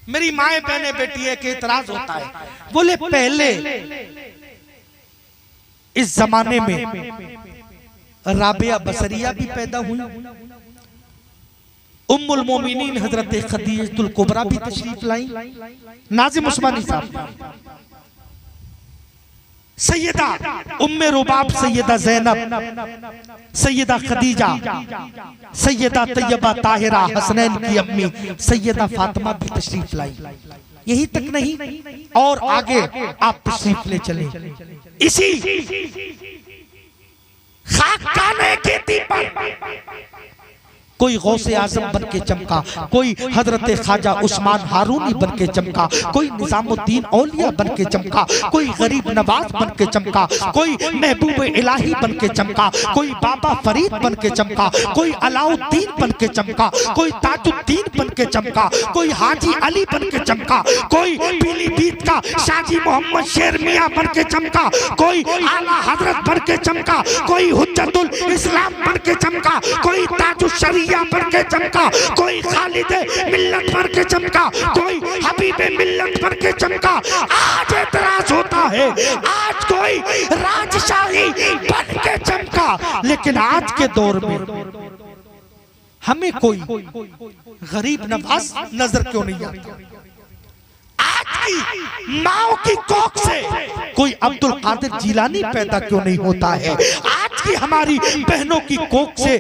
मेरी माए बहने बेटी है कि इतराज होता है। बोले पहले इस जमाने में राबिया बसरिया भी पैदा हुई, उम्मुल मोमिनीन हजरत खदीजतुल कुबरा भी तशरीफ लाई, नाज़िम उस्मानी साहब, सैयदा उम्मे रुबाब, सैयदा ज़ैनब, सैयदा खदीजा, सैयदा तैयबा ताहिरा हसनैन की अम्मी सैयदा फातिमा भी तशरीफ लाई। यही तक नहीं और आगे आप तशरीफ ले चले। इसी खाकाने के दीपक कोई गौसे आजम बन के चमका, कोई हजरत ख्वाजा उस्मान हारूनी बन के चमका, कोई निजामुद्दीन औलिया बन के चमका, कोई गरीब नवाज बन के चमका, कोई महबूब इलाही बन के चमका, कोई बाबा फरीद बन के चमका, कोई अलाउद्दीन बन के चमका, कोई ताजुद्दीन बन के चमका, कोई हाजी अली बन के चमका, कोई पीलीभीत का शाजी मोहम्मद शेर मियां बन के चमका, कोई आला हजरत बन के चमका, कोई हुज्जतुल इस्लाम बन के चमका, कोई ताजुश शरीयत बन के चमका, कोई खालिद मिल्लत बन के चमका, कोई हबीब मिल्लत बन के चमका। आज एतराज होता है, आज कोई राजशाही बन के चमका, लेकिन आज के दौर में हमें कोई गरीब नवाज नजर क्यों नहीं आता? आज की माओ की कोख से कोई अब्दुल कादिर जिलानी पैदा क्यों नहीं होता है? आज की हमारी बहनों की कोख से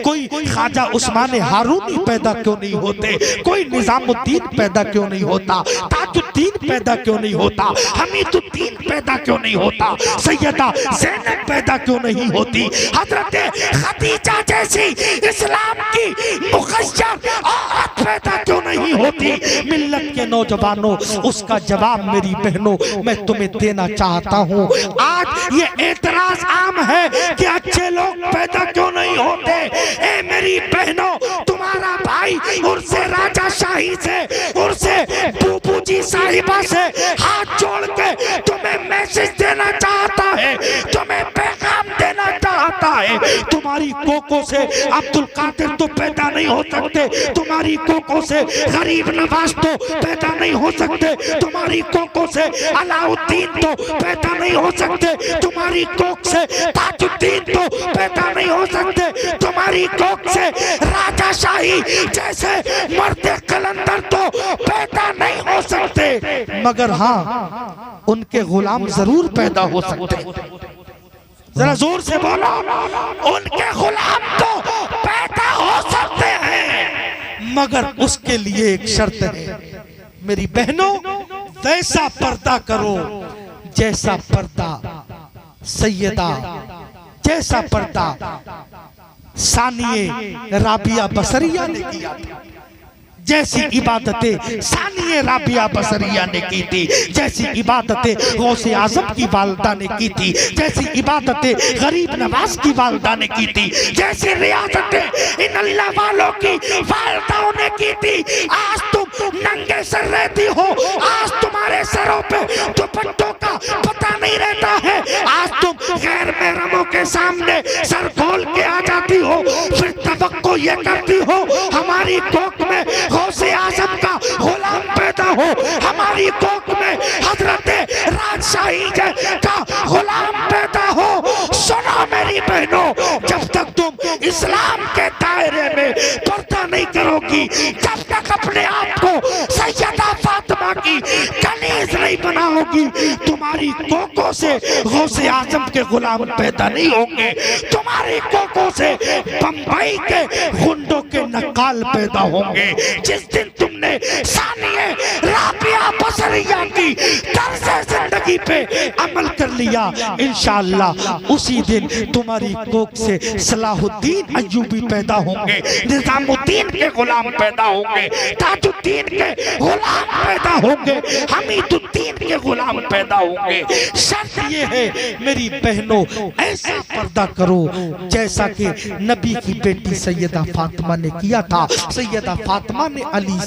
कोई ख्वाजा उस्मान हारूनी पैदा क्यों नहीं होते? कोई निजामुद्दीन पैदा क्यों नहीं होता? ताजुद्दीन पैदा क्यों नहीं होता? हमीदुद्दीन पैदा क्यों नहीं होता? सैयदा ज़ैनब पैदा क्यों नहीं होती? हजरत खदीजा जैसी इस्लाम की मुखश्शर औरत पैदा क्यों नहीं होती? मिल्लत के नौजवानों, उसका जवाब मेरी बहनों मैं तुम्हें देना चाहता हूँ। आज ये एतराज आम है कि अच्छे लोग पैदा क्यों नहीं होते? ए मेरी बहनों, तुम्हारा भाई उर्से राजाशाही से, उर्से बूबू जी साहिबा से हाथ जोड़ के तुम्हें मैसेज देना चाहता है, तुम्हें पैगाम देना चाहता है। तुम्हारी कोकों से अब्दुल कादिर तो पैदा नहीं हो सकते, तुम्हारी कोकों से गरीब नवाज तो पैदा नहीं हो सकते, तुम्हारी कोकों से अलाउद्दीन तो पैदा नहीं हो सकते, तुम्हारी कोक से ताजुद्दीन तो पैदा नहीं हो सकते, तुम्हारी कोक से राजाशाही जैसे मर्द कलंदर तो पैदा नहीं हो सकते, मगर हाँ उनके गुलाम जरूर पैदा हो सकते। जरा जोर से बोलो, उनके गुलाम तो पैदा हो सकते हैं, मगर उसके लिए एक शर्त है मेरी बहनों, वैसा पर्दा करो जैसा पर्दा सैयदा, जैसा पर्दा सानिए राबिया बसरिया ने किया था, जैसी इबादतें सानिए राबिया बसरिया ने की थी, जैसी इबादतें गौसे आजम की वालदा ने की थी, जैसी इबादतें गरीब नवाज की वालदा ने की थी, जैसी रियासतें इन अल्लाह वालों की वालदाओं ने की थी। आज तुम नंगे सर रहती हो, आज तुम्हारे सरों पे दुपट्टों का पता नहीं रहता है, आज तुम गैर महरमों के सामने सर खोल के आ जाती हो, फिर तवक्को ये करती हो हमारी कोख में गौसे आजम का गुलाम पैदा हो, हमारी कोख में हजरत राजशाही का गुलाम पैदा हो। सुनो मेरी बहनों, जब तक तुम इस्लाम के दायरे में पर्दा नहीं करोगी, जब तक अपने आप को सैयदा फातिमा की कनीज नहीं बनाओगी, तुम्हारी कोकों से गौसे आजम के गुलाम पैदा नहीं होंगे, तुम्हारी कोकों से बंबई के गुंडों के नकाल पैदा होंगे। जिस दिन तुमने सानिए राबिया बसरिया की तर्ज़े जिंदगी पे अमल कर लिया, इंशाअल्लाह उसी दिन तुम्हारी कोख से सलाहुद्दीन अय्यूबी पैदा होंगे, निजामुद्दीन के गुलाम पैदा होंगे, ताजुद्दीन के गुलाम पैदा होंगे, हमीदुद्दीन के गुलाम पैदा होंगे। शर्त ये है मेरी बहनों, ऐसा पर्दा करो जैसा कि नबी की बेटी सैयदा फातिमा ने किया था। सैयदा फातिमा ने अली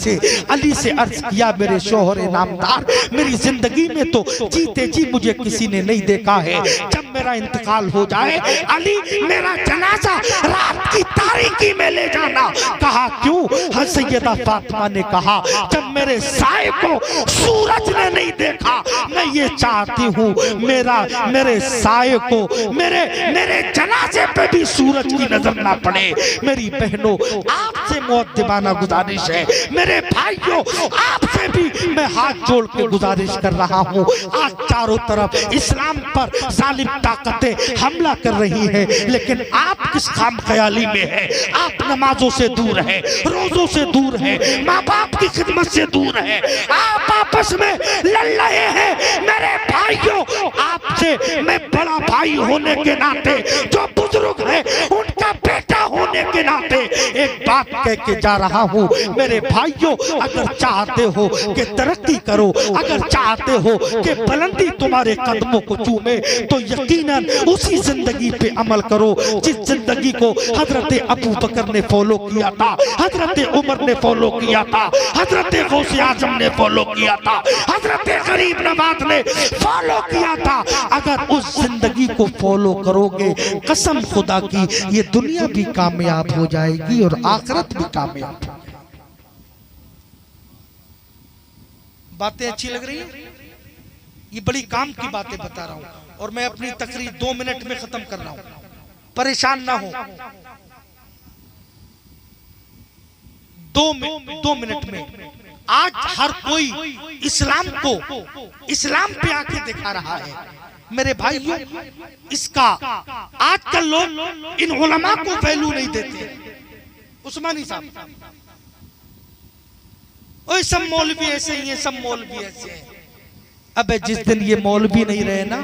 से अर्ज किया, मेरे शोहर नामदार, मेरी जिंदगी में तो जी तेजी मुझे किसी ने नहीं देखा है। जब मेरा इंतकाल हो जाए अली मेरा जनाजा रात की तारीकी में ले जाना। कहा क्यों? सैयदा फातिमा ने कहा जब मेरे साए को सूरज ने नहीं देखा, मैं ये चाहती हूँ मेरे साए को मेरे जनाजे पे भी सूरज की नजर ना पड़े। मेरी बहनों आपसे मुअद्दिबाना गुजारिश है, मेरे भाइयों आपसे भी मैं हाथ जोड़ के गुजारिश कर रहा हूँ। आज चारों तरफ इस्लाम पर जालिम ताकतें हमला कर रही हैं, लेकिन आप किस खाम ख्याली में है? आप नमाजों से दूर है, रोजों से दूर है, माँ बाप की खिदमत से दूर है, आप आपस में लड़ रहे हैं। मेरे भाइयों आपसे मैं बड़ा भाई होने के नाते, जो बुजुर्ग है उनका बेटा होने के नाते एक बात कह के जा रहा हूँ। मेरे भाइयों अगर चाहते हो कि तरक्की करो, अगर चाहते हो कि बुलंदी तुम्हारे कदमों को चूमे, तो यकीनन उसी जिंदगी पे अमल करो जिस जिंदगी को हजरत अबू बकर ने फॉलो किया था, हजरत उमर ने फॉलो किया था, हजरत गौसे आजम ने फॉलो किया था, हजरत गरीब नवाज ने फॉलो किया था। अगर उस जिंदगी को फॉलो करोगे, कसम खुदा की ये दुनिया भी कामयाब हो जाएगी और आखिरत भी कामयाब। बातें अच्छी लग रही है? ये बड़ी काम की बातें बता रहा हूं और मैं अपनी तकरीर 2 मिनट में खत्म कर रहा हूं, परेशान ना हो। 2 मिनट में आज हर कोई इस्लाम पे आके दिखा रहा है। मेरे भाइयों इसका आजकल लोग इन उलमा को वैल्यू नहीं देते। उस्मानी साहब ओए सब मौलवी ऐसे ही हैं, सब मौलवी ऐसे हैं। अबे जिस दिन ये मौलवी नहीं रहे ना,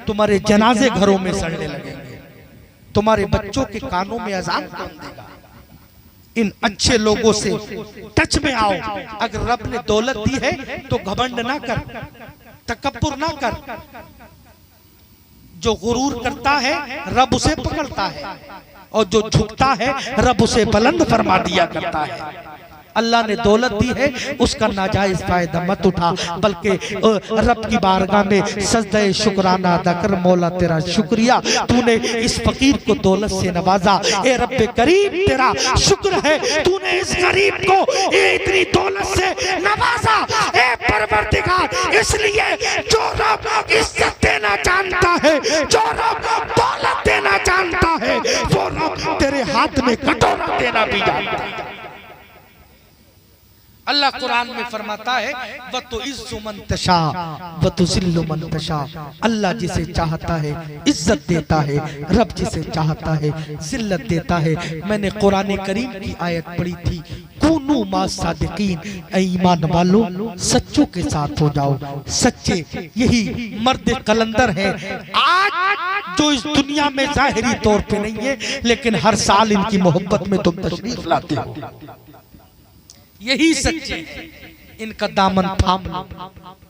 तुम्हारे जनाजे घरों में सड़ने लगेंगे, तुम्हारे बच्चों के कानों में अजान कौन देगा? इन अच्छे लोगों से टच में आओ। अगर रब ने दौलत दी है तो घमंड ना कर, तकब्बुर ना कर। जो गुरूर करता है रब उसे पकड़ता है, और जो झुकता है रब उसे बुलंद फरमा दिया करता है। अल्लाह ने दौलत दी है, उसका नाजायज फायदा मत उठा, बल्कि रब की बारगाह में सजदे शुक्राना अदा कर। मौला तेरा शुक्रिया, तूने इस फकीर को दौलत से नवाजा। ए रब्बे करीम तेरा शुक्र है, तूने इस गरीब को इतनी दौलत से नवाजा। ए परवरदिगार, इसलिए जो रब इज्जत देना जानता है, जो रब दौलत देना जानता है, वो रब तेरे हाथ में कटोरा देना भी जानता है। अल्लाह कुरान में फरमाता है व तो इज्जु मन तशा व तुज़िल्लु मन तशा। अल्लाह जिसे चाहता है इज्जत देता है, रब जिसे चाहता है जिल्लत देता है। मैंने कुरान करीम की आयत पढ़ी थी, कुनू मा सादिकीन, ईमान वालों सच्चों के साथ हो जाओ। सच्चे यही मर्द कलंदर है आज जो इस दुनिया में जाहिरी तौर पे नहीं है, लेकिन हर साल इनकी मोहब्बत में तुम तशरीफ लाते हो। यही सच्चे हैं। इनका दामन थाम लो,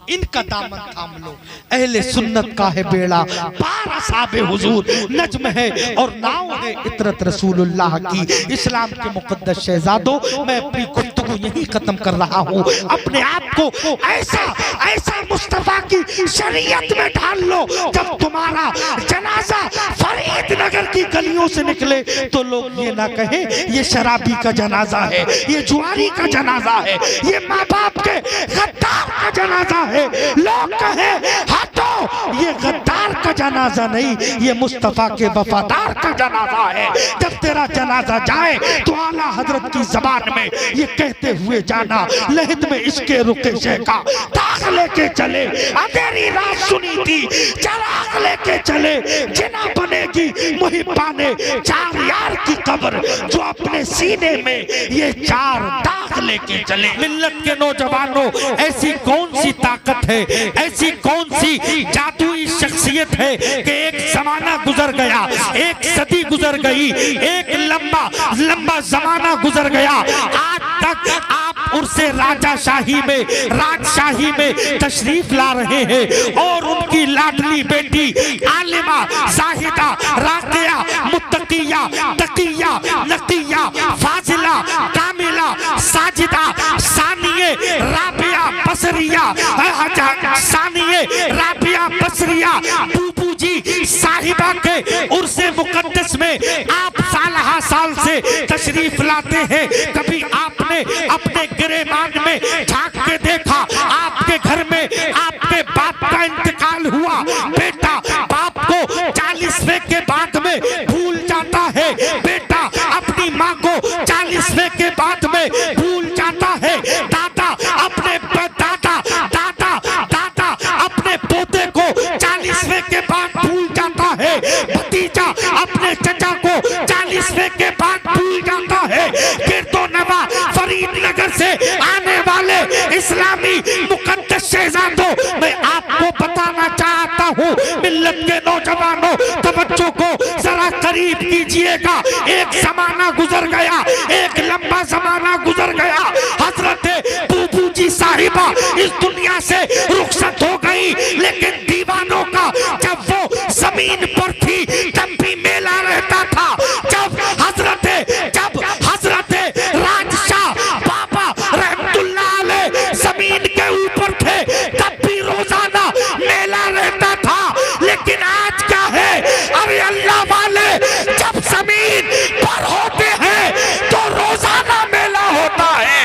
इनका दामन थाम लो। अहले सुन्नत का है बेड़ा पार, असाबे हुजूर नज्म है और नाव है इतरत रसूलुल्लाह की। इस्लाम के मुकद्दस शहजादों, मैं अपनी गुफ्तगू यही खत्म कर रहा हूँ। अपने आप को ऐसा मुस्तफा की शरीयत में ढाल लो, जब तुम्हारा जनाजा फरीद नगर की गलियों से निकले तो लोग ये ना कहें ये शराबी का जनाजा है, ये जुआरी का जनाजा है, ये माँ बाप के गद्दार का जनाजा है। लोग कहे हटो, ये गद्दार का जनाजा नहीं, ये मुस्तफा के वफादार का जनाजा है। जब तेरा जनाजा जाए तो आला हजरत की जबान में ये कहते हुए जाना, लहद में इसके रुके शेखा दाग लेके चले, अंधेरी रात सुनी थी चराग लेके चले, जिना बनेगी मुहिब्बा ने 4 यार की कब्र, जो अपने सीने में ये 4 दाग लेके चले। मिल्लत के नौजवानों, ऐसी कौन सी ताकत है, ऐसी कौन सी जादुई शख्सियत है कि एक जमाना गुजर गया, एक सदी गुजर गई, एक लंबा जमाना गुजर गया, आज तक आप उनसे राजशाही में तशरीफ ला रहे हैं और उनकी लाडली बेटी आलिमा, जाहिदा, राकिया, मुत्तकिया, तकिया, नकिया, फाजिला, कामिला, साजिदा, सानिये, राबिया, बसरिया सानिए राबिया बसरिया बूबू जी साहिबा के उर्से मुकद्दस में आप साल से तशरीफ लाते हैं। कभी आपने अपने गिरेबान में झांक के देखा, आपके घर में आपके बाप का इंतकाल हुआ, बेटा बाप को 40वें के बाद में भूल जाता है, बेटा अपनी माँ को 40वें के बाद में भूल जाता है, दादा अपने दादा अपने पोते को 40वें के बाद भूल जाता है, भतीजा अपने चचा को 40वें के बाद भूल जाता है। गिरदोनवा फरीदनगर से आने वाले इस्लामी मुकद्दस शहजादों, मैं आपको बताना चाहता हूँ, मिल्लत के नौजवानों तवज्जो को जरा करीब कीजिएगा। एक जमाना गुजर गया, एक लंबा जमाना गुजर गया, हजरत बूबू जी साहिबा इस दुनिया से रुखसत हो गई, लेकिन दीवानों का जब वो जमीन पर थी तब भी मेला रहता था। जब हजरत राजशाह बाबा रहमतुल्लाह अलैह जमीन के ऊपर थे तब भी रोजाना मेला रहता था। लेकिन आज क्या है, अरे अल्लाह वाले जब जमीन पर होते हैं तो रोजाना मेला होता है,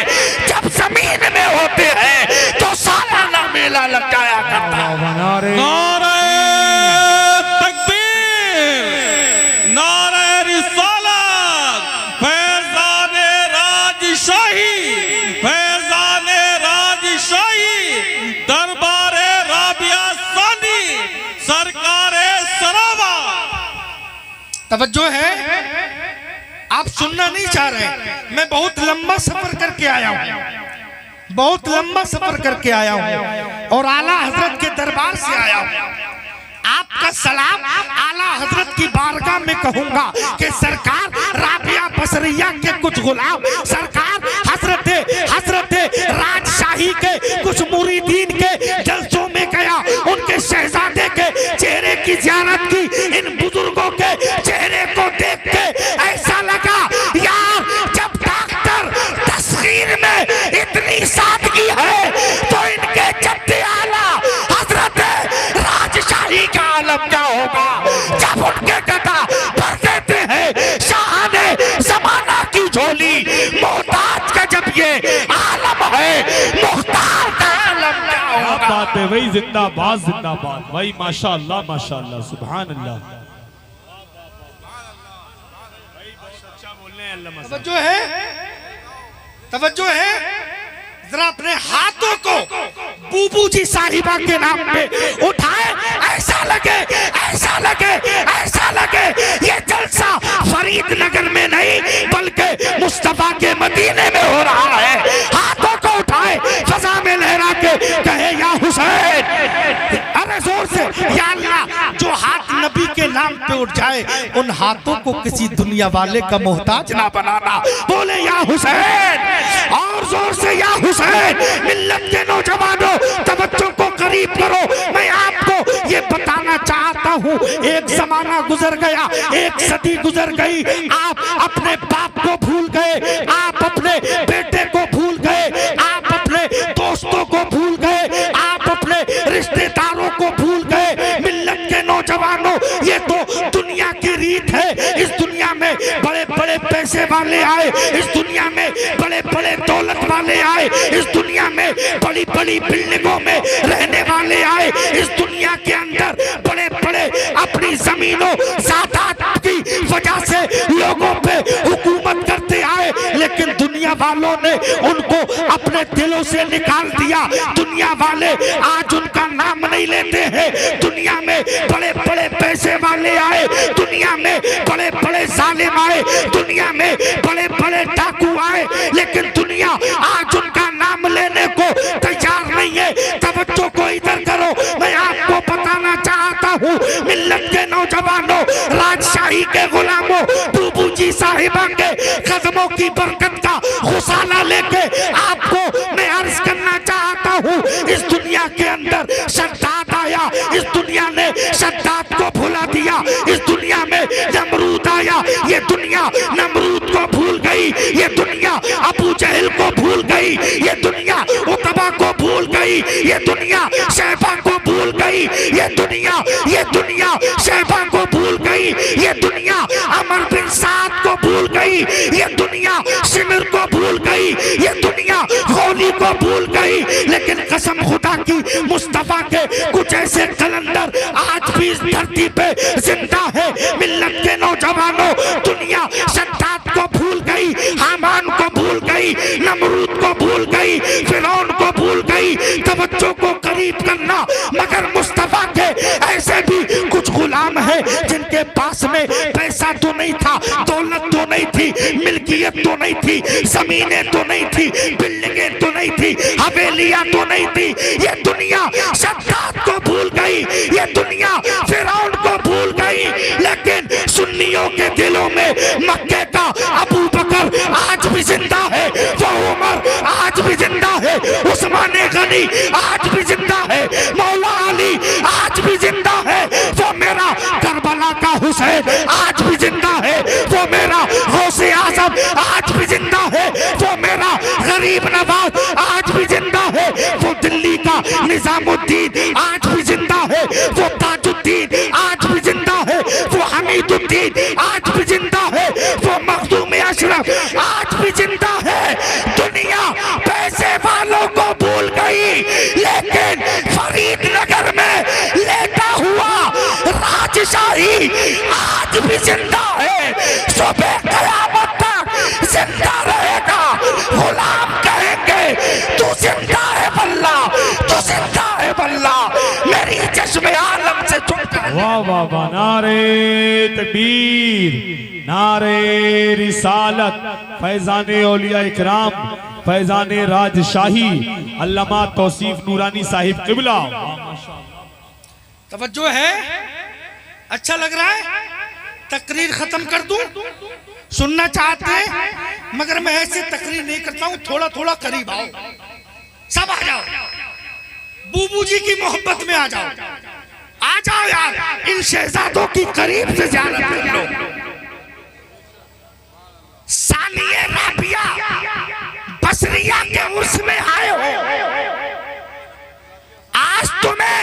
जब जमीन में होते हैं तो सालाना मेला लग जाया करता है। नारे तकबीर, नारे रिसालत, फैज़ाने राजशाही, फैज़ाने राजशाही, दरबारे राबिया सानी, सरकारे सरावा। तवज्जो है, आप सुनना नहीं चाह रहे, मैं बहुत लंबा सफर करके आया हूँ, बहुत लंबा सफर करके आया हूँ और आला हजरत के दरबार से आया हूँ। आपका सलाम आला हजरत की बारगाह में कहूंगा कि सरकार राबिया बसरिया के कुछ गुलाम, सरकार हजरत राजशाही के कुछ मुरीदीन के जलसों में गया, उनके शहजादे के चेहरे की ज़ियारत की, इन बुजुर्गों के चेहरे को देख के ऐसा लगा यार, जब डॉक्टर तस्वीर में इतनी सादगी है तो इनके जद्दे आला हजरत राजशाही का आलम क्या होगा। जब उनके गदा भर देते हैं शाहाने जमाना की झोली, मोहताज का जब ये आलम है, मुख्तार का आलम क्या होगा। बात है वही, जिंदाबाद जिंदाबाद भाई, माशाअल्लाह माशाअल्लाह, सुभान अल्लाह। तवज्जो है, जरा अपने हाथों को बूबू जी साहिबा के नाम पे उठाए, ऐसा लगे ये जलसा फरीदनगर में नहीं बल्कि मुस्तफा के मदीने में हो रहा है। हाथों को उठाए, फजा में लहरा के कहे या हुसैन, अरे जोर से, या अल्लाह, जो हाथ नबी के नाम पे उठ जाए उन हाथों को किसी दुनिया वाले का मोहताज ना बनाना। बोले या हुसैन, और जोर से या हुसैन। मिल्लत के नौजवानों तवज्जो को करीब करो, मैं आपको ये बताना चाहता हूँ, एक जमाना गुजर गया, एक सदी गुजर गई, आप अपने बाप को भूल गए, आप अपने बेटे को भूल गए, आप अपने दोस्तों को भूल गए, आप अपने रिश्तेदारों को भूल गए। मिल्लत के नौजवानों, ये तो दुनिया की रीत है। इस दुनिया में बड़े बड़े पैसे वाले आए, इस दुनिया में बड़े बड़े दौलत वाले आए, इस दुनिया में बड़ी बड़ी बिल्डिंगों में रहने वाले आए, इस दुनिया के अंदर बड़े बड़े अपनी जमीनों जायदाद की वजह से लोगों पे हुकूमत करते आए, लेकिन दुनिया वालों ने उनको अपने दिलों से निकाल दिया। दुनिया वाले आज उनका नाम नहीं लेते हैं। दुनिया में बड़े बड़े पैसे वाले आए, दुनिया में बड़े बड़े जालिम आए, दुनिया में बड़े बड़े डाकू आए, लेकिन दुनिया आज उनका नाम लेने को तैयार नहीं है। तवज्जो को इधर करो, मैं आपको बताना चाहता हूँ, मिल्लत के नौजवानों, राजशाही के गुलामों, बूबू जी साहिबा के कदमों की बरकत का खुसाना लेके आपको मैं अर्ज करना चाहता हूँ, इस दुनिया के अंदर शद्दाद आया, इस दुनिया ने शद्दाद को भुला दिया, इस दुनिया में नमरूद आया, ये दुनिया नमरूद को भूल गई, ये दुनिया अबू जहल को भूल गई, ये दुनिया उतबा को भूल गई, ये दुनिया शहबा को भूल गई, ये दुनिया शहबा को भूल गई, ये दुनिया अमर बिन साद को भूल गई, ये दुनिया सिमर को भूल गई, ये दुनिया होली को भूल गई। लेकिन कसम खुदा की मुस्तफा के कुछ ऐसे कलंदर आज भी इस धरती पे जिंदा है। मिल्लत के नौजवानों, दुनिया शद्दाद को भूल गई, हामान को भूल गई, नमरूद को भूल गई, फिरौन को भूल गई। तवज्जो को करीब करना, मगर मुस्तफा के ऐसे भी कुछ गुलाम है जिनके पास में पैसा तो नहीं था, दौलत तो नहीं थी, मिल्कियत तो नहीं थी, जमीनें तो नहीं थी, बिल्डिंगें तो नहीं थी, हवेलियां तो नहीं थी। ये दुनिया शद्दाद को भूल गई, ये दुनिया फिरौन को भूल गई। लेकिन सुन्नियों के दिलों में मक्के का अबू बकर आज भी जिंदा है, वो उमर आज भी जिंदा है, उस्मान गनी आज भी जिंदा है, मौला अली आज भी जिंदा है, वो मेरा करबला का हुसैन आज भी जिंदा है, वो मेरा गौसे आजम आज भी जिंदा है, वो मेरा गरीब नवाज आज भी जिंदा है, वो दिल्ली का निजामुद्दीन आज भी जिंदा है, वो ताजुद्दीन आज भी जिंदा है, वो हमीदुद्दीन आज भी जिंदा है, वो मखदूम अशरफ आज भी जिंदा है। दुनिया पैसे वालों को भूल गई, लेकिन फरीदनगर में लेटा हुआ राजशाही आज भी जिंदा है। सुबह कयामत तक जिंदा रहेगा। गुलाम कहेंगे तू जिंदा है बल्ला, तू जिंदा है बल्ला, मेरी चश्मे आलम से छूट। वाह वाह वाह, नारे तकबीर, नारे रिसालत, फैजाने औलिया इकराम, फैजाने राजशाही, अल्लामा तौसीफ नूरानी साहिब किबला। तवज्जो है, अच्छा लग रहा है? तकरीर खत्म कर दूं? सुनना चाहते हैं, मगर मैं ऐसे तकरीर नहीं करता हूं। थोड़ा थोड़ा करीब आओ, सब आ जाओ, बूबू जी की मोहब्बत में आ जाओ, आ जाओ यार, इन शहजादों की करीब से ज़ियारत कर लो। सानिए राबिया बसरिया के उर्स में आए हो, आज तुम्हें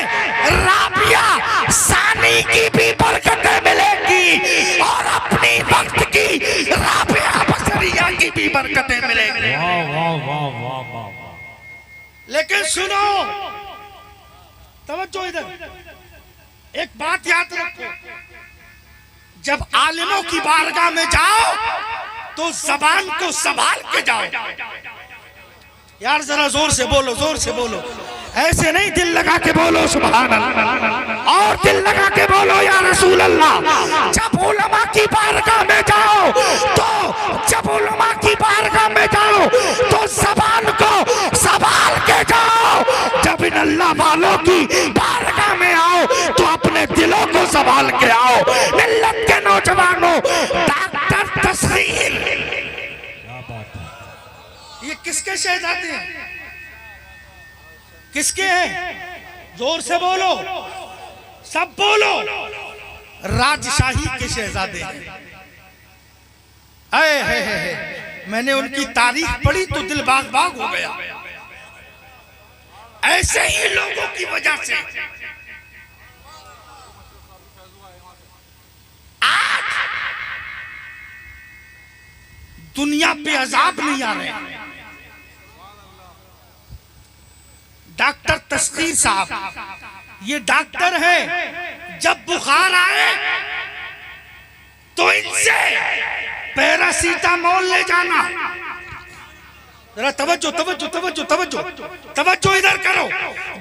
राबिया सानी की भी बरकतें मिलेंगी और अपनी वक्त की राबिया बसरिया की भी बरकतें मिलेंगी। वाह वाह वाह वाह वाह। लेकिन सुनो, तवज्जो इधर, एक बात याद रखो, जब आलिमों की बारगाह में जाओ तो जबान को संभाल के जाओ। यार जरा जोर से बोलो, जोर से बोलो, ऐसे नहीं, दिल लगा के बोलो सुभान अल्लाह, और दिल लगा के बोलो या रसूल अल्लाह। जब उलमा की बारगाह में जाओ तो जबान को संभाल के जाओ। जब इन अल्लाह वालों की बारगाह में आओ तो अपने दिलों को संभाल के आओ। मिल्लत के नौजवानों, डॉक्टर तस्लीम, ये किसके शहजादे हैं? किसके हैं? जोर से बोलो, सब बोलो। राजशाही के शहजादे हैं। मैंने उनकी तारीख पढ़ी तो दिल बाग बाग हो गया। ऐसे ही लोगों की वजह से आज दुनिया पे अजाब नहीं आ रहे। डॉक्टर तस्कीर साहब, ये डॉक्टर है, जब बुखार आए तो इनसे पैरासीटामोल ले जाना। जरा तवज्जो तवज्जो तवज्जो तवज्जो तवज्जो इधर करो।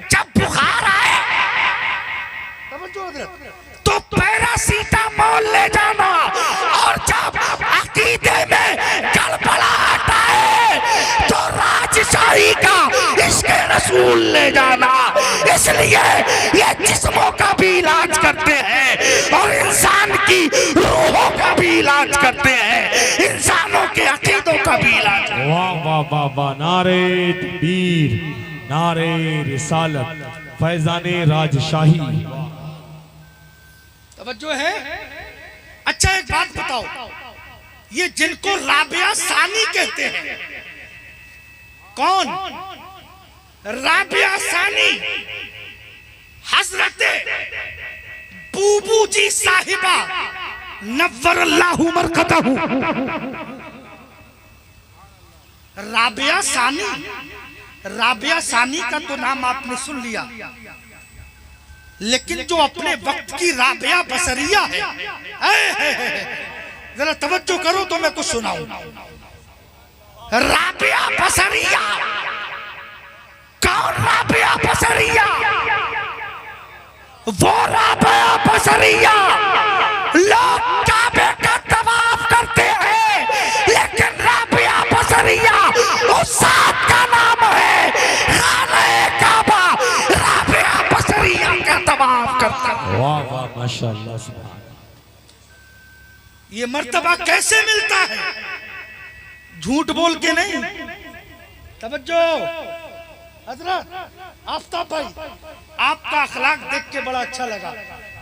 जब बुखार आए, तवज्जो इधर, तो पैरासीटामोल ले जाना। और जब अकीदे में गड़बड़ाहट आए तो राजशाही का इश्क़ रसूल ले जाना। इसलिए ये जिस्मों का भी इलाज करते हैं और इंसान की रूहों का भी इलाज करते हैं, इंसानों के अकीदों का भी इलाज। वाह वाह वाह वाह, नारे तकबीर, नारे रिसालत, फैजाने राजशाही। तवज्जो है? अच्छा एक बात बताओ, ये जिनको राबिया सानी कहते हैं, कौन? राबिया सानी हजरत बूबू जी साहिबा नव्वरल्लाहु मरकतहू। राबिया सानी, राबिया सानी का तो नाम आपने सुन लिया, लेकिन जो अपने वक्त की राबिया बसरिया है, जरा तवज्जो करो तो मैं कुछ सुनाऊं। राबिया बसरिया, कौन राबिया बसरिया? वो राबिया बसरिया लोग काबे का तवाफ करते हैं, लेकिन राबिया बसरिया उस साथ का नाम है खाने काबा। राबिया बसरिया का तवाफ करता है। वाह वाह माशाअल्लाह सुभान। ये मर्तबा कैसे मिलता है? झूठ बोल के नहीं। तवज्जो हजरत आफ्ताब भाई, आपका अखलाक देख के बड़ा अच्छा लगा।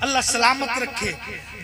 अल्लाह सलामत रखे।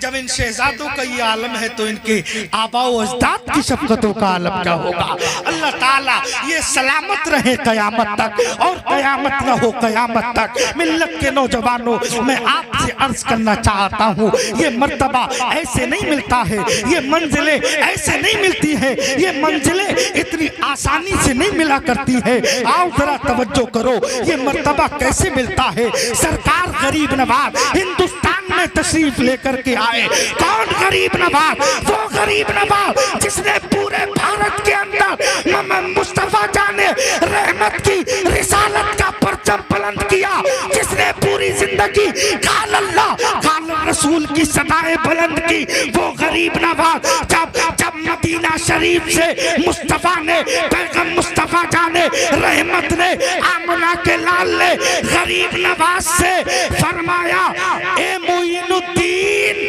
जब इन शहजादों का ये आलम है तो इनके आबाओ अजदाद की शफ़क़तों का आलम क्या होगा। अल्लाह ताला ये सलामत रहे क़यामत तक, और क़यामत न हो क़यामत तक। मिल्लत के नौजवानों, मैं आपसे अर्ज करना चाहता हूँ, ये मर्तबा ऐसे नहीं मिलता है, ये मंजिलें ऐसे नहीं मिलती है, ये मंजिलें इतनी आसानी से नहीं मिला करती है। आओ जरा तवज्जो करो, ये मर्तबा कैसे मिलता है। सरकार गरीब नवाज हिंदुस्तान में तशरीफ लेकर के आए। कौन गरीब नवाज? वो गरीब नवाज जिसने पूरे भारत के अंदर मोहम्मद मुस्तफा जाने रहमत की रिसालत का परचम बुलंद किया, जिसने पूरी जिंदगी काल अल्लाह काल रसूल की सदाएं बुलंद की। वो गरीब नवाज जब मदीना शरीफ से मुस्तफा ने, पैगम मुस्तफा जाने रहमत ने, आमना के लाल ने गरीब नवाज से फरमाया, ए मोइनुद्दीन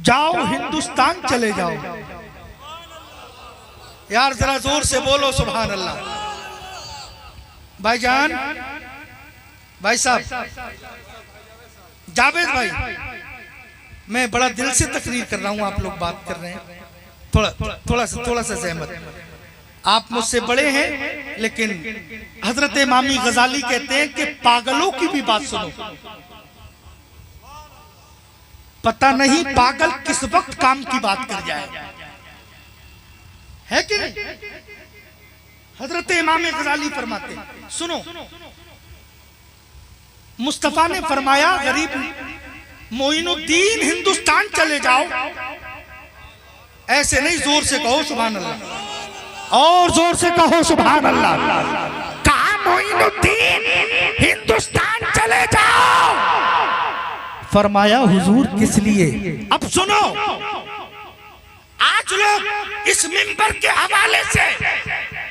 जाओ हिंदुस्तान चले जाओ। यार जरा जोर से बोलो सुभान अल्लाह। भाईजान, भाई साहब, जावेद भाई, मैं बड़ा दिल से तकरीर कर रहा हूं, आप लोग बात कर रहे हैं, थोड़ा सा सहमत। आप मुझसे बड़े हैं, लेकिन हजरत इमामी गजाली कहते हैं कि पागलों की भी बात सुनो। पता नहीं पागल किस वक्त काम की बात कर जाए, है कि नहीं? हजरत इमाम गजाली फरमाते, सुनो, मुस्तफा ने फरमाया गरीब मोइनुद्दीन हिंदुस्तान चले जाओ। ऐसे नहीं, जोर से कहो सुभान अल्लाह, और जोर से कहो सुभान अल्लाह। कहा मोइनुद्दीन हिंदुस्तान चले जाओ। फरमाया हुजूर किस लिए? अब सुनो, आज लोग इस मिंबर के हवाले से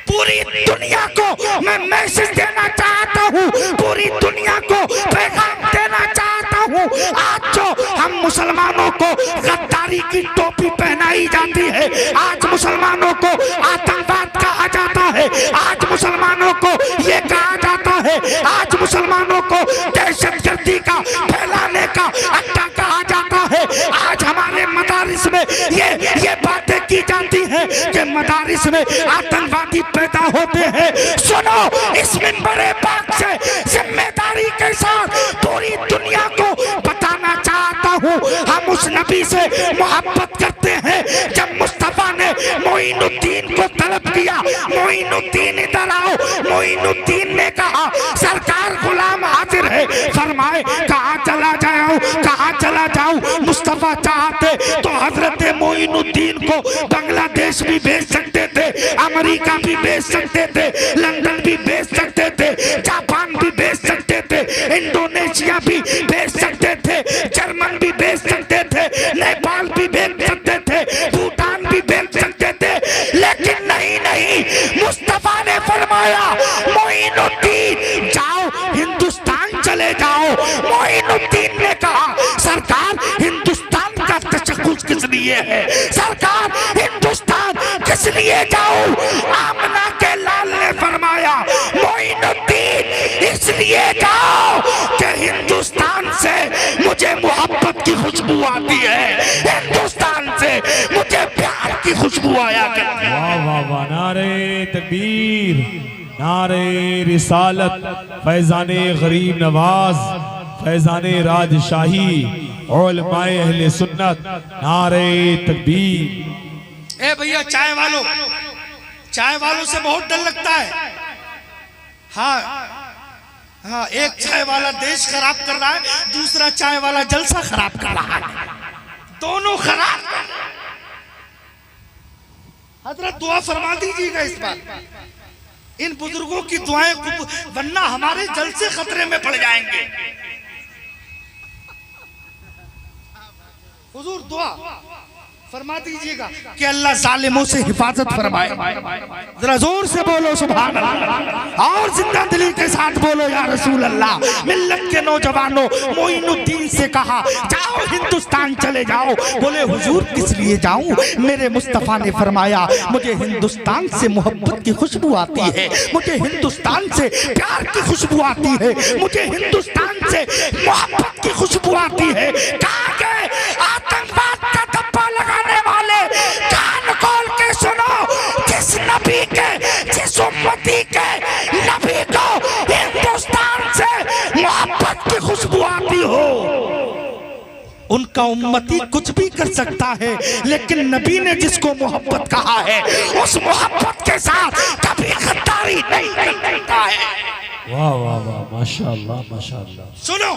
पूरी दुनिया को मैं मैसेज देना चाहता हूँ, पूरी दुनिया को पैगाम देना चाहता हूँ। आज जो हम मुसलमानों को गद्दारी की टोपी पहनाई जाती है, आज मुसलमानों को आतंकवाद कहा जाता है, आज मुसलमानों को ये कहा जाता है, आज मुसलमानों को दहशतगर्दी का फैलाने का अड्डा कहा जाता है। आज हमारे मदारिस में ये बातें की जाती हैं कि मदारिस में आतंकवादी पैदा होते हैं। सुनो, इस मिंबरे पाक से जिम्मेदारी के साथ पूरी दुनिया को बताना चाहता हूँ, हम उस नबी से मोहब्बत करते हैं। जब मुस्तफा ने मोइनुद्दीन को तलब किया, मोइनुद्दीन इधर आओ, मोइनुद्दीन ने कहा सरकार गुलाम हाजिर है। फरमाए कहाँ चला जाऊं, कहाँ चला जाऊं? मुस्तफा चाहते तो हजरत मोइनुद्दीन को बांग्लादेश भी भेज सकते थे, अमेरिका भी भेज सकते थे, लंदन भी भेज सकते थे, जापान भी भेज सकते थे, इंडोनेशिया भी भेज सकते थे, जर्मन भी भेज सकते थे, नेपाल भी भेज सकते थे, भूटान भी भेज सकते थे, लेकिन नहीं, मुस्तफा ने फरमाया मोइनुद्दीन जाओ हिंदुस्तान चले जाओ। मोइनुद्दीन ने कहा सरकार हिंदुस्तान का तशक्कुस किस लिए है? सरकार हिंदुस्तान किस लिए जाओ? आमना के लाल ने फरमाया मोइनुद्दीन इसलिए जाओ कि हिंदुस्तान से मुझे मोहब्बत की खुशबू आती है, हिंदुस्तान से मुझे प्यार की खुशबू आया करती। वाह वाह वाह, नारे तकबीर, नारे रिसालत, फैजाने गरीब नवाज, फैजाने राजशाही, उलमाए अहले सुन्नत, नारे तकबीर। ए भैया चाय वालों से बहुत डर लगता है। हाँ हाँ, एक चाय वाला देश खराब कर रहा है, दूसरा चाय वाला जलसा खराब कर रहा है, दोनों खराब। हजरत दुआ फरमा दीजिएगा इस बार, इन बुजुर्गों की दुआएं, वरना हमारे जलसे खतरे में पड़ जाएंगे। हुजूर दुआ फरमा दीजिएगा कि अल्लाह जालिमों से हिफाजत फरमाए। जरा जोर से बोलो सुभान अल्लाह, और जिंदा दिली के साथ बोलो या रसूल अल्लाह। मिल्लत के नौजवानों, मोइनुद्दीन से कहा जाओ हिंदुस्तान चले जाओ। बोले हुजूर किस लिए जाऊं? मेरे मुस्तफा ने फरमाया मुझे हिंदुस्तान से मोहब्बत की खुशबू आती है, मुझे हिंदुस्तान से प्यार की खुशबू आती है, मुझे हिंदुस्तान से मोहब्बत की खुशबू आती है। कहा गए आतंकवाद का धब्बा लगाने वाले, कान खोल के सुनो, जिस नबी के, जिस उम्मती के नबी को हिंदुस्तान से मोहब्बत की खुशबू आती हो, उनका उम्मती कुछ भी कर सकता है, लेकिन नबी ने जिसको मोहब्बत कहा है उस मोहब्बत के साथ कभी गद्दारी नहीं करता है। वाह वाह वाह, माशाअल्लाह माशाअल्लाह। सुनो,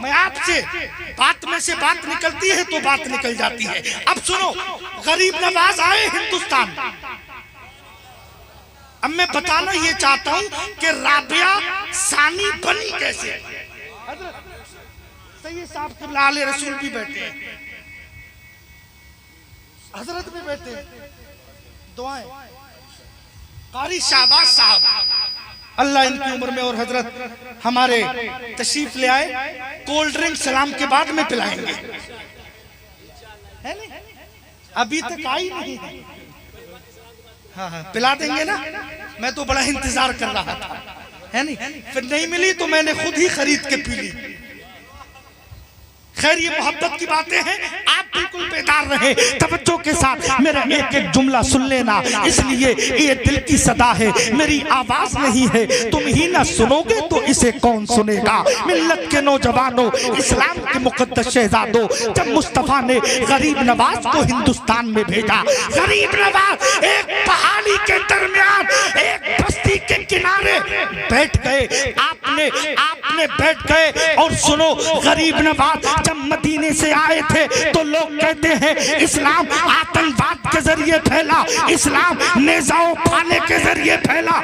मैं आपसे बात में से बात निकलती है तो बात निकल जाती है। अब सुनो, गरीब नवाज आए हिंदुस्तान। अब मैं बताना ये चाहता हूँ कि राबिया सानी बनी कैसे। सैयद साहब क़िबला आले रसूल भी बैठे हैं, हजरत भी बैठे हैं, दुआएं कारी शाहबाज साहब, अल्लाह इनकी उम्र में और हजरत हमारे तशरीफ ले आए। कोल्ड ड्रिंक सलाम के बाद में पिलाएंगे, है नहीं? अभी तक आई नहीं। हाँ हाँ, पिला देंगे ना। मैं तो बड़ा इंतजार कर रहा था, है नहीं? फिर नहीं मिली तो मैंने खुद ही खरीद के पी ली। खैर, ये मोहब्बत की बातें हैं, आप बिल्कुल बेदार रहे, तवज्जो के साथ मेरा एक एक जुमला सुन लेना। इसलिए ये दिल की सदा है, मेरी आवाज नहीं है, तुम ही ना सुनोगे तो इसे कौन सुनेगा। मिल्लत के नौजवानों, इस्लाम के मुकद्दस शहजादों, जब मुस्तफा ने गरीब नवाज को हिंदुस्तान में भेजा, गरीब नवाज एक पहाड़ी के दरमियान, एक बस्ती के किनारे बैठ गए। आपने बैठ गए। और सुनो, गरीब नवाज जब मदीने से आए थे तो लोग कहते हैं इस्लाम आतंकवाद के जरिए फैला, इस्लाम नेज़ाओ फाले के जरिए फैला,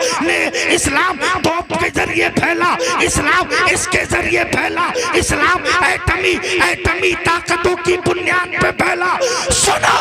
इस्लाम तोप के जरिए फैला, इस्लाम इसके जरिए फैला, इस्लाम एटमी ताकतों की बुनियाद पे फैला। सुनो,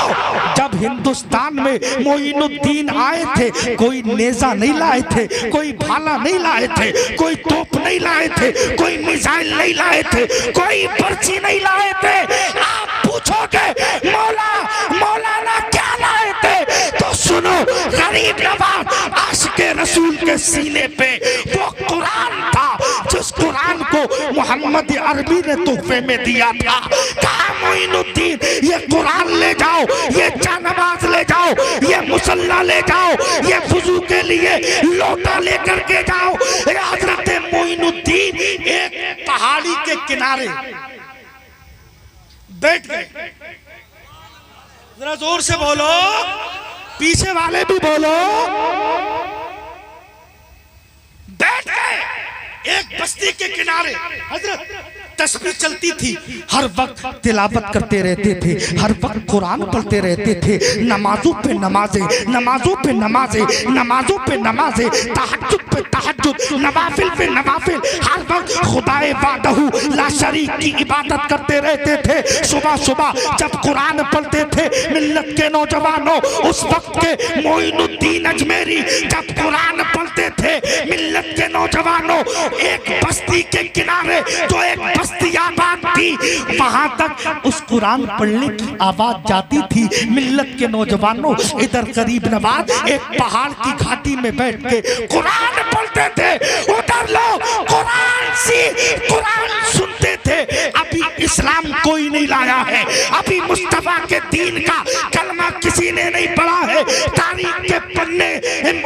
जब हिंदुस्तान में मोइनुद्दीन आए थे, कोई नेज़ा नहीं लाए थे, कोई भाला नहीं लाए थे, कोई तोप नहीं लाए थे, कोई मिसाइल नहीं लाए थे, कोई पर्ची नहीं लाए थे। आप पूछोगे मौलाना क्या लाए थे, तो सुनो, गरीब नवाज आशिक़े रसूल के सीने पे वो कुरान था जिस कुरान को मोहम्मद अरबी ने तोहफे में दिया था। कहा मोइनुद्दीन ये कुरान ले जाओ, ये जानमाज ले जाओ, ये मुसल्ला ले जाओ, ये वुजू के लिए लोटा लेकर के जाओ। हजरत मोइनुद्दीन एक पहाड़ी के किनारे बैठ गए। जरा जोर से बोलो, पीछे वाले भी बोलो। बैठ गए एक बस्ती के किनारे। हजरत तस्बीह चलती थी, हर वक्त तिलावत करते रहते थे, हर वक्त कुरान पढ़ते रहते थे, नमाजों पे नमाजें, नमाजों पे नमाजें, नमाजों पे नमाजें, तहज्जुद पे तहज्जुद, नवाफिल पे नवाफिल, हर वक्त खुदाए वादहू ला शरीक की इबादत करते रहते थे। सुबह सुबह जब कुरान पढ़ते थे, मिल्लत के नौजवानों, उस वक्त के मोइनुद्दीन अजमेरी जब कुरान पढ़ते थे, मिल्लत के नौजवानों, एक बस्ती के किनारे जो एक बस्ती आबाद थी, वहां तक उस कुरान पढ़ने की आवाज जाती थी। मिल्लत के नौजवानों, इधर गरीब नवाज एक पहाड़ की घाटी में बैठ के कुरान पढ़ते थे, उधर लोग कुरान सुनते थे। अभी इस्लाम कोई नहीं लाया है, अभी मुस्तफा के दीन का कलमा कलमा किसी ने नहीं पढ़ा है, तारीख के पन्ने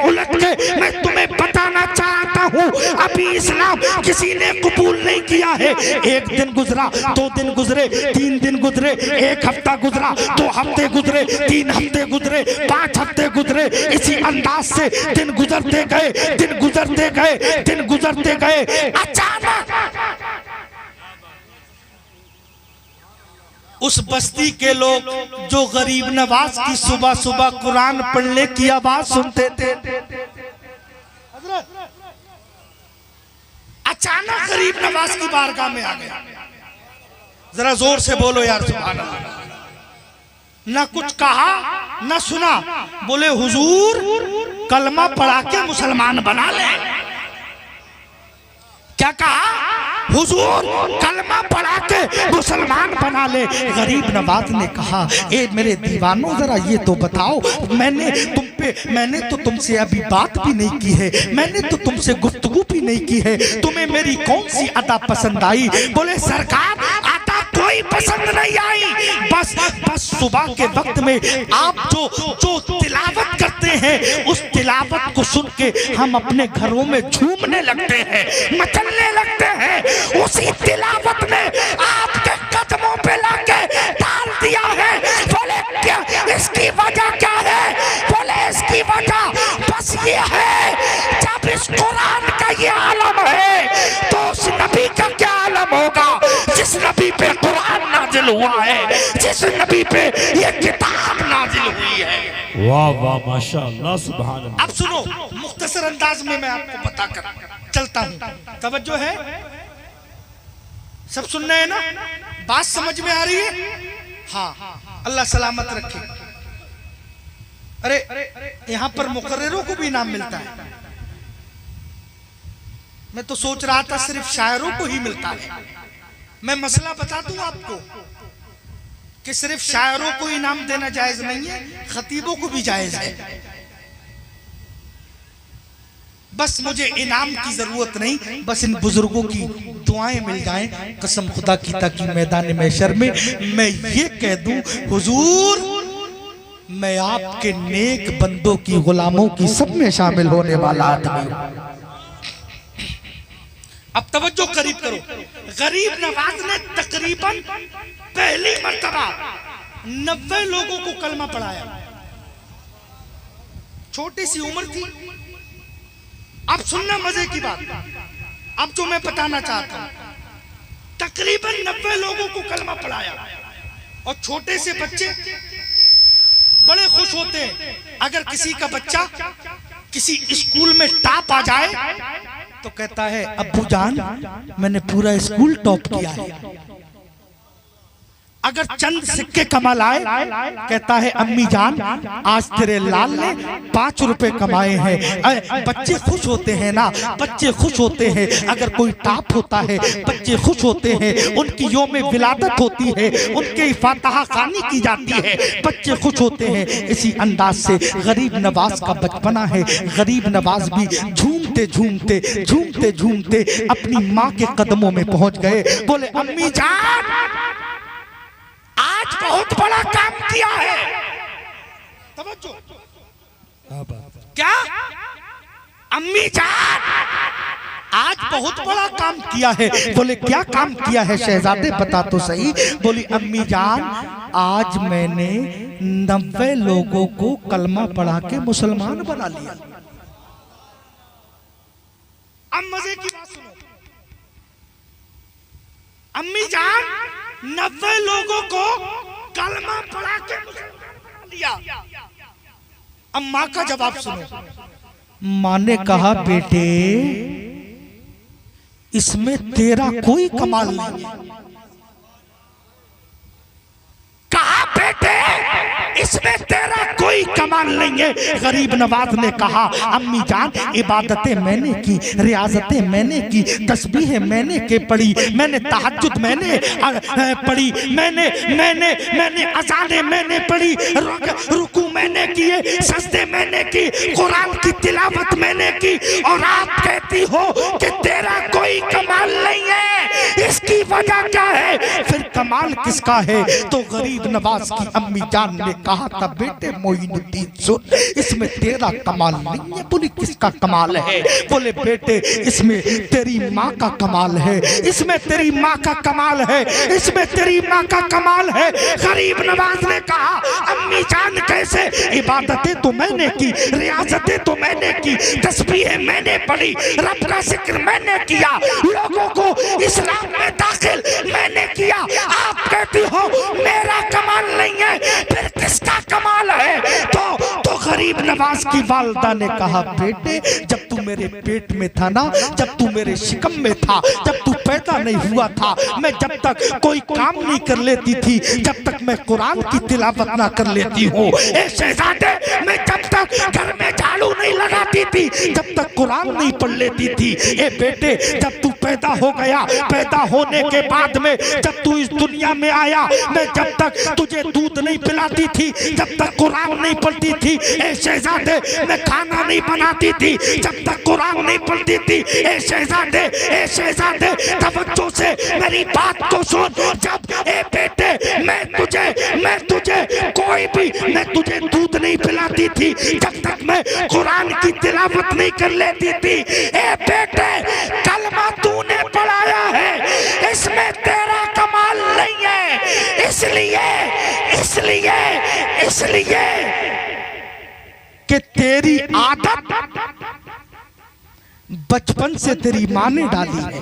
उलट के मैं तुम्हें बताना चाहता हूँ, अभी इस्लाम किसी ने कबूल नहीं किया है। एक दिन गुजरा, 2 दिन गुजरे, 3 दिन गुजरे, 1 हफ्ता गुजरा, 2 हफ्ते गुजरे, 3 हफ्ते गुजरे, 5 हफ्ते गुजरे। इसी अंदाज से दिन गुजरते गए, दिन गुजरते गए, दिन गुजरते गए। अचानक उस बस्ती के लोग जो गरीब नवाज की सुबह सुबह कुरान पढ़ने की आवाज सुनते थे, अचानक गरीब नवाज की बारगाह में आ गया। जरा जोर से बोलो यार सुभान अल्लाह। ना कुछ कहा ना सुना, बोले हुजूर कलमा पढ़ा के मुसलमान बना ले। क्या कहा? हुजूर कलमा पढ़ा के मुसलमान बना ले। गरीब नवाज ने कहा, ए मेरे दीवानों जरा ये तो बताओ, मैंने तो तुमसे अभी बात भी नहीं की है, मैंने तो तुमसे गुफ्तगू भी नहीं की है, तुम्हें मेरी कौन सी अदा पसंद आई? बोले सरकार अदा कोई पसंद नहीं आई, बस सुबह के वक्त में आप जो तिलावत करते हैं उस तिलावत को सुन के हम अपने घरों में झूमने लगते हैं, मचलने लगते हैं। उसी तिलावत में आपके कदमों पे लाके डाल दिया है। बोले क्या इसकी वजह क्या है? बोले इसकी वजह बस ये है, जब इस कुरान का ये आलम है तो उस नबी का क्या आलम होगा जिस नबी पे कुरान नाजिल हुआ है, जिस नबी पे ये किताब नाजिल हुई है। वाह वाह माशाअल्लाह सुभान अल्लाह। अब सुनो, मुख्तसर अंदाज में मैं आपको बताकर चलता हूँ, तवज्जो है? सब सुन रहे हैं ना? बात समझ में आ रही है? हाँ, अल्लाह सलामत रखे। अरे यहाँ पर मुकर्ररों को भी इनाम मिलता है। मैं तो सोच रहा था सिर्फ शायरों को ही मिलता है। मैं मसला बता दूं आपको कि सिर्फ शायरों को इनाम देना जायज नहीं है, खतीबों को भी जायज है। बस मुझे इनाम की जरूरत नहीं, बस इन बुजुर्गों की दुआएं मिल जाएं, कसम खुदा की, ताकि मैदान महशर में मैं ये कह दूं, हुजूर मैं आपके नेक बंदों की, गुलामों की सब में शामिल होने वाला आदमी हूं। अब तवज्जो करीब करो। गरीब नवाज ने तकरीबन पहली मर्तबा 90 लोगों को कलमा पढ़ाया। छोटी सी उम्र थी। अब सुनना मजे की बात, अब जो मैं बताना चाहता हूं, तकरीबन 90 लोगों को कलमा पढ़ाया और छोटे से बच्चे बड़े खुश होते हैं। अगर किसी का बच्चा किसी स्कूल में टॉप आ जाए तो कहता है अब्बू जान मैंने पूरा स्कूल टॉप किया है। अगर चंद सिक्के कमा लाए कहता है अम्मी जान आज तेरे लाल ने 5 रुपए कमाए हैं। बच्चे खुश होते हैं ना, बच्चे खुश होते हैं। अगर कोई टॉप होता है बच्चे खुश होते हैं, उनकी योम विलादत होती है, उनके फातिहा खानी की जाती है, बच्चे खुश होते हैं। इसी अंदाज से गरीब नवाज का बचपना है। गरीब नवाज भी झूमते झूमते झूमते झूमते अपनी माँ के कदमों में पहुंच गए। बोले अम्मी जान आज बहुत बड़ा काम किया है। तवज्जो, क्या अम्मी जान आज बहुत बड़ा काम किया है? बोले क्या काम किया है शहजादे बता तो सही। बोली अम्मी जान आज मैंने 90 लोगों को कलमा पढ़ा के मुसलमान बना लिया। अब मजे की बात सुनो, अम्मी जान 90 लोगों को कलमा पढ़ा के मुसलमान बना लिया। अब माँ का जवाब सुनो। माँ ने कहा बेटे इसमें तेरा कोई कमाल नहीं। कहा बेटे इसमें तेरा कोई कमाल नहीं है। गरीब नवाज ने कहा अम्मी जान इबादतें मैंने की, रियाजतें मैंने की, तस्बीहें मैंने के पढ़ी, मैंने तहज्जुद मैंने पढ़ी, मैंने अज़ानें मैंने पढ़ी, रुकू मैंने किए, सजदे मैंने की, कुरान की तिलावत मैंने की, और आप कहती हो कि तेरा कोई कमाल नहीं है। इसकी वजह क्या है? फिर कमाल किसका है? तो गरीब नवाज की अम्मी जान ने कहा था, बेटे मोइनुद्दीन सुन, इसमें तेरा कमाल नहीं है। बोले किसका कमाल है? बोले बेटे इसमें तेरी माँ का कमाल है, इसमें तेरी माँ का कमाल है, इसमें तेरी माँ का कमाल है। गरीब नवाज ने कहा, अम्मी जान कैसे? इबादतें तो मैंने की, रियाजतें तो मैंने की, तस्बीहें मैंने पढ़ी, रब का जिक्र मैंने किया, लोगों को इस्लाम में दाखिल मैंने किया। आप कहती हो मेरा कमाल नहीं है, फिर किसका कमाल है? तो गरीब नवाज की वालिदा ने कहा, बेटे जब तू मेरे पेट में था ना, जब तू मेरे शिकम में था, जब तू पैदा नहीं हुआ था, मैं जब तक कोई काम नहीं कर लेती थी, जब तक मैं कुरान की तिलावत ना कर लेती हूँ, ए शहजादे मैं जब तक घर में झाड़ू नहीं लगाती थी, जब तक कुरान नहीं पढ़ लेती थी। ए बेटे जब तू पैदा हो गया, पैदा होने के बाद में जब तू इस दुनिया में आया, मैं जब तक तुझे दूध नहीं पिलाती थी, जब तक कुरान नहीं पढ़ती थी, ए शहजादे मैं खाना नहीं बनाती थी, जब तक कुरान नहीं पढ़ती थी। ए शहजादे तवज्जो से मेरी बात को सुन। जब ए बेटे मैं तुझे कोई भी, मैं तुझे दूध नहीं पिलाती थी, जब तक मैं कुरान की तिलावत नहीं कर लेती थी। ए बेटे कलमा तूने पढ़ाया है, इसमें तेरा कमाल नहीं है। इसलिए कि तेरी आदत बचपन से तेरी माँ ने डाली है,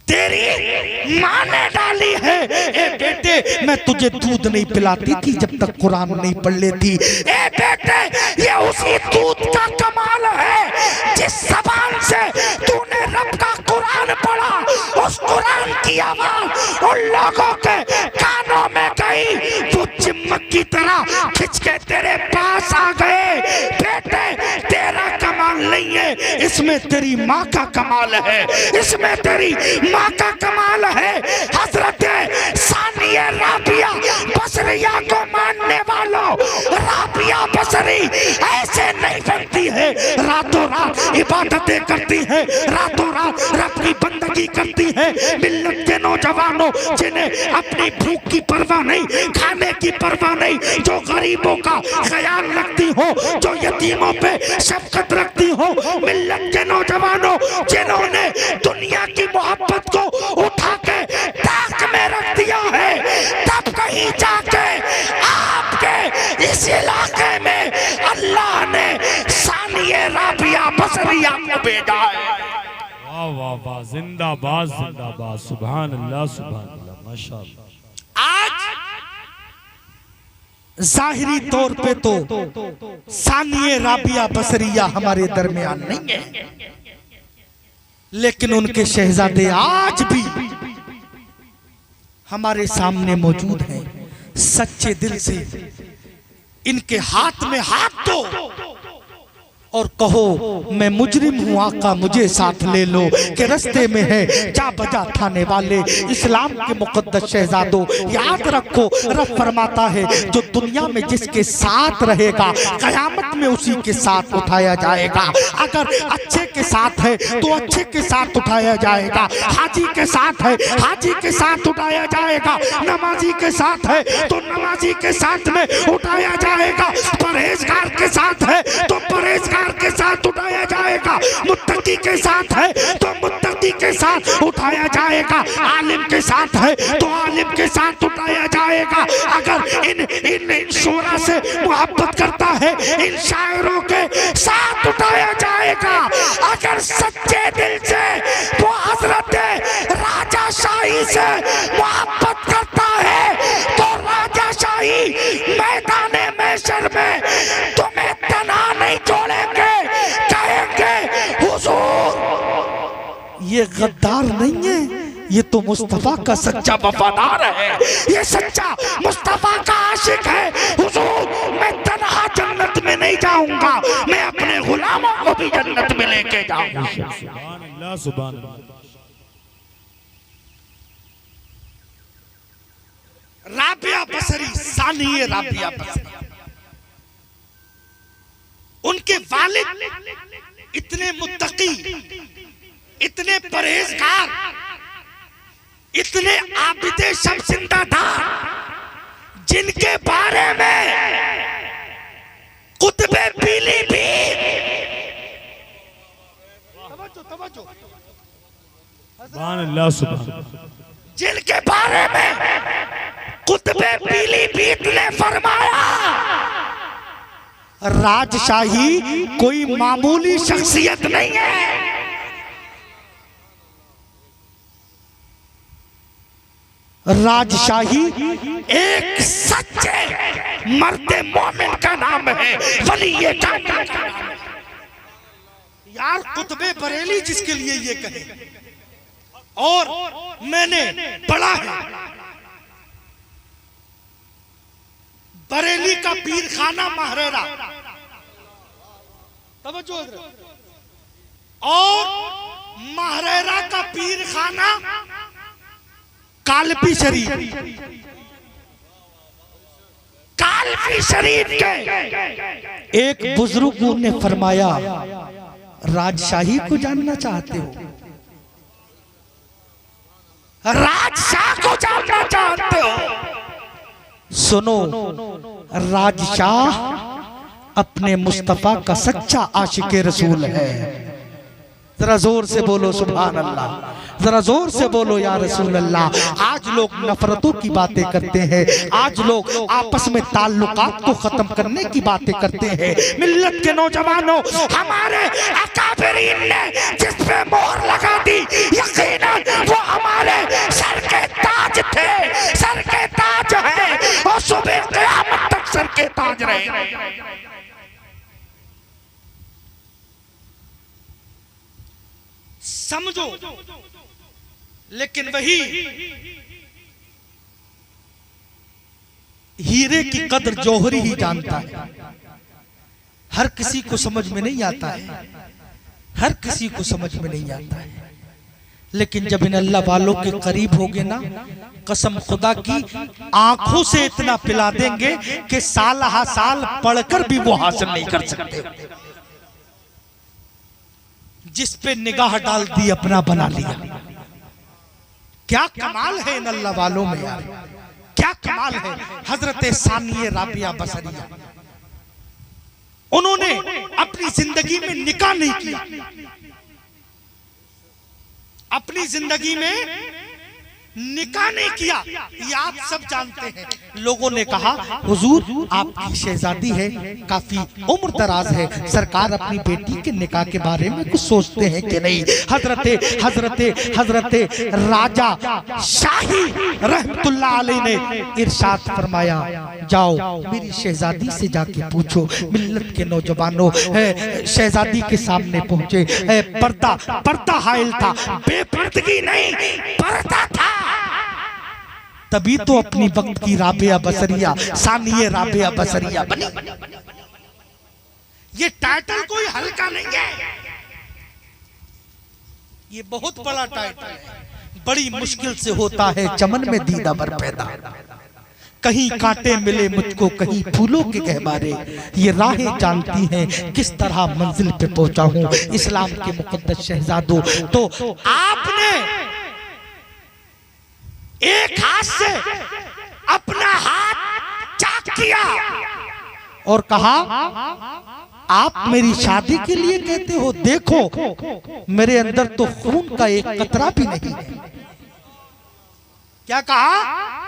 तेरी माँ ने डाली है। ए बेटे मैं तुझे दूध नहीं पिलाती थी जब तक कुरान नहीं पढ़ लेती। ए बेटे ये उसी दूध का कमाल है जिस जबान से तूने रब का कुरान पढ़ा, उस कुरान की आवाज उन लोगों के कानों में गई, वो चिमक की तरह खिंच के तेरे पास आ गए। बेटे तेरा कमाल नहीं है, इसमें तेरी माँ का कमाल है, इसमें तेरी माँ का कमाल है। हजरत सानिया राबिया बसरिया को मानने वालों, राबिया बसरी ऐसे नहीं बनती है, रातों रात इबादतें करती है, रातों रात रब की बंदगी करती है। मिल्लत के नौजवानों जिन्हें अपनी भूख की परवाह नहीं, खाने की परवाह नहीं, जो गरीबों का ख्याल रखती हो, जो यतीमों पे शफकत रखती हो, मिल्लत के नौजवानों जिन्होंने दुनिया की मोहब्बत को उठा के ताक में रख दिया है, तब कहीं जाके आपके इस इलाके में अल्लाह ने सानिया राबिया बसरिया को भेजा है। वाह वाह वाह, जिंदाबाद जिंदाबाद, सुभान अल्लाह माशाअल्लाह। आज जाहिरी तौर पे तो सानिया राबिया बसरिया हमारे दरमियान नहीं है, लेकिन उनके शहजादे आज भी हमारे सामने मौजूद हैं। सच्चे दिल से इनके हाथ में हाथ दो और कहो मैं मुजरिम हूँ आका मुझे साथ ले लो, के रस्ते में है जा बजा थाने वाले इस्लाम के मुकद्दस शहजादों। याद रखो रब फरमाता है जो दुनिया में जिसके साथ रहेगा कयामत में उसी के साथ उठाया जाएगा। अगर अच्छे के साथ है तो अच्छे के साथ उठाया जाएगा, हाजी के साथ है हाजी के साथ उठाया जाएगा, नमाजी के साथ है तो नमाजी के साथ में उठाया जाएगा, परहेजगार के साथ है तो परहेजगार के साथ उठाया जाएगा, मुत्तकी के साथ है तो मुत्तकी के साथ उठाया जाएगा, आलिम के साथ है तो आलिम के साथ उठाया जाएगा। अगर इन शोरा से मोहब्बत करता है इन शायरों के साथ उठाया जाएगा। अगर सच्चे दिल से वो हजरत राजा शाही से मोहब्बत करता है तो राजा शाही मैदाने महशर में तुम्हें तना नहीं छोड़ेंगे, कहेंगे हुजूर। ये गद्दार नहीं है, ये तो मुस्तफा का सच्चा वफादार है, ये सच्चा मुस्तफा का आशिक है। हुजूर मैं तन्हा जन्नत में नहीं जाऊंगा, मैं अपने गुलामों को भी जन्नत में लेके जाऊंगा। सुभान अल्लाह सुभान अल्लाह। राबिया बसरी, सानिया राबिया बसरी, उनके वालिद इतने मुत्तकी, इतने परहेजगार, इतने आबिदे सब जिंदा था जिनके बारे में कुतबे पीलीभीत सुभान अल्लाह सुभान, जिनके बारे में कुतबे पीलीभीत ने फरमाया राजशाही कोई मामूली शख्सियत नहीं है। राजशाही एक सच्चे मर्दे मोमिन का नाम है, वली ये कामिल का नाम है। यार कुतबे बरेली जिसके लिए ये कहे, और मैंने पढ़ा है बरेली का पीर खाना महरेरा, तवज्जो, और महरेरा का पीर खाना कालपी शरीफ। कालपी शरीफ के एक बुजुर्ग ने फरमाया राजशाही को जानना चाहते हो, राजशाह को जानना चाहते हो, सुनो, राजशाह अपने मुस्तफा का सच्चा आशिके रसूल है। जरा जोर से बोलो सुभान अल्लाह, जरा जोर से बोलो या रसूल अल्लाह। आज लोग नफरतों की बातें करते हैं, आज लोग आपस में ताल्लुकात को खत्म करने की बातें करते हैं। मिल्लत के नौजवानों, हमारे अकाबरीन ने जिस पे मोहर लगा दी, यकीनन वो हमारे सर के ताज थे, सर के ताज है, और सुबह क़यामत तक सर के ताज रहे। समझो, लेकिन वही हीरे की कदर जौहरी ही जानता है। हर किसी को समझ में नहीं आता है, हर किसी को समझ में नहीं आता है। लेकिन जब इन अल्लाह वालों के करीब होगे ना, कसम खुदा की आंखों से इतना पिला देंगे कि साल हा साल पढ़कर भी वो हासिल नहीं कर सकते। जिस पे निगाह डाल दी अपना बना लिया। क्या कमाल है इन अल्लाह वालों में यार, क्या कमाल है। हजरत सानिए राबिया बसरिया, उन्होंने अपनी जिंदगी में निकाह नहीं किया, अपनी जिंदगी में निकाह नहीं किया, ये आप सब जानते हैं। लोगों ने कहा हुजूर आपकी शहजादी है, काफी उम्र दराज है, सरकार अपनी बेटी के निकाह के बारे में कुछ सोचते हैं कि नहीं। हजरते राजा शाही रहमतुल्लाह अलैह ने इरशाद फरमाया, जाओ मेरी शहजादी से जाके पूछो। मिल्लत के नौजवानों शहजादी के सामने पहुंचे, पर्दा हाइल था, बेपर्दगी नहीं, पर्दा था। तभी तो अपनी वक्त की राबिया बसरिया, सानिए राबिया बसरिया बनी। ये टाइटल कोई हल्का नहीं है, ये बहुत बड़ा टाइटल है। बड़ी मुश्किल से होता है चमन में दीदा बर पैदा, कहीं कांटे मिले मुझको, कहीं फूलों के गहवारे। ये राहें जानती हैं किस तरह मंजिल पे पहुंचा हूं। इस्लाम के मुकद्दस शहजादों, तो आपने एक हाथ से अपना हाथ चाक किया और कहा आप मेरी शादी के लिए कहते हो, देखो मेरे अंदर तो खून का एक कतरा भी नहीं है। क्या कहा?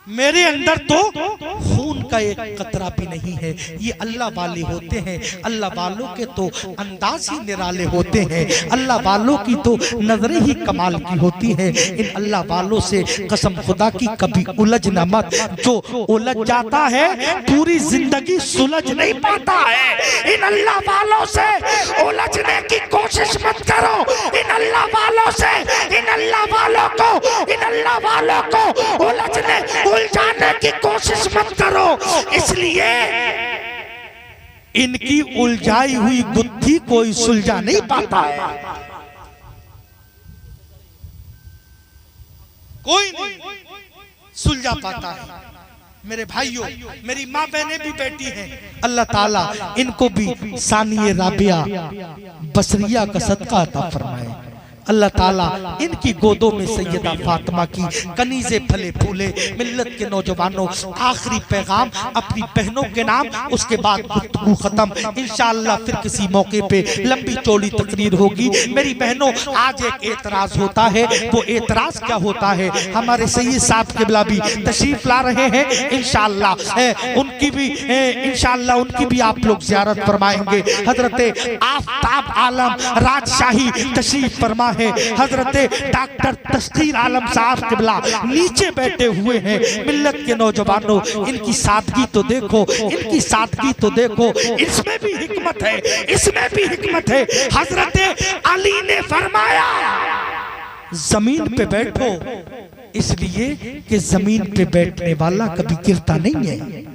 मेरे अंदर तो खून का एक कतरा भी नहीं है। ये अल्लाह वाले होते हैं, अल्लाह वालों के तो अंदाज ही निराले होते हैं, अल्लाह वालों की तो नजरें ही कमाल की होती हैं। इन अल्लाह वालों से कसम खुदा की कभी उलझ न मत। जो उलझ जाता है पूरी जिंदगी सुलझ नहीं पाता है। इन अल्लाह वालों से उलझने की कोशिश मत करो। इन अल्लाह वालों से, इन अल्लाह वालों को, इन अल्लाह वालों को उलझने उलझाने की कोशिश मत करो। इसलिए इनकी उलझाई हुई गुत्थी कोई सुलझा नहीं पाता है, कोई नहीं सुलझा पाता है। मेरे भाइयों, मेरी माँ बहनें भी बैठी हैं, अल्लाह ताला इनको भी सानिए राबिया बसरिया का सदका अता फरमाए। अल्लाह ताला इनकी गोदों में सैयदा फातिमा की कनीज़े फले फूले। मिल्लत के नौजवानों, आखिरी पैगाम अपनी बहनों के नाम, उसके बाद गुफ्तगू खत्म। इंशाअल्लाह फिर किसी मौके पे लंबी चौड़ी तकरीर होगी। मेरी बहनों, आज एक एतराज होता है। वो एतराज क्या होता है? हमारे सैयद साहब किबला भी तशरीफ ला रहे हैं। इंशाअल्लाह उनकी भी आप लोग ज़ियारत फरमाएंगे। हजरत आफताब आलम राजशाही तशरीफ फरमा है। हजरत डॉक्टर तस्कीर आलम साहब किबला नीचे बैठे हुए हैं। मिल्लत के नौजवानों, इनकी सादगी तो देखो, इनकी सादगी तो देखो। इसमें भी हिकमत है, इसमें भी हिकमत है। हजरत अली ने फरमाया जमीन पे बैठो, इसलिए कि जमीन पे बैठने वाला कभी गिरता नहीं है।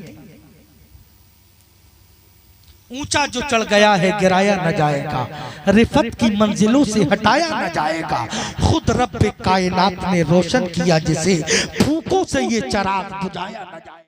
ऊंचा जो चढ़ गया है गिराया न जाएगा, रिफत की मंजिलों से हटाया न जाएगा। खुद रब्बे कायनात ने रोशन किया जिसे, फूकों से ये चराग बुझाया न जाएगा।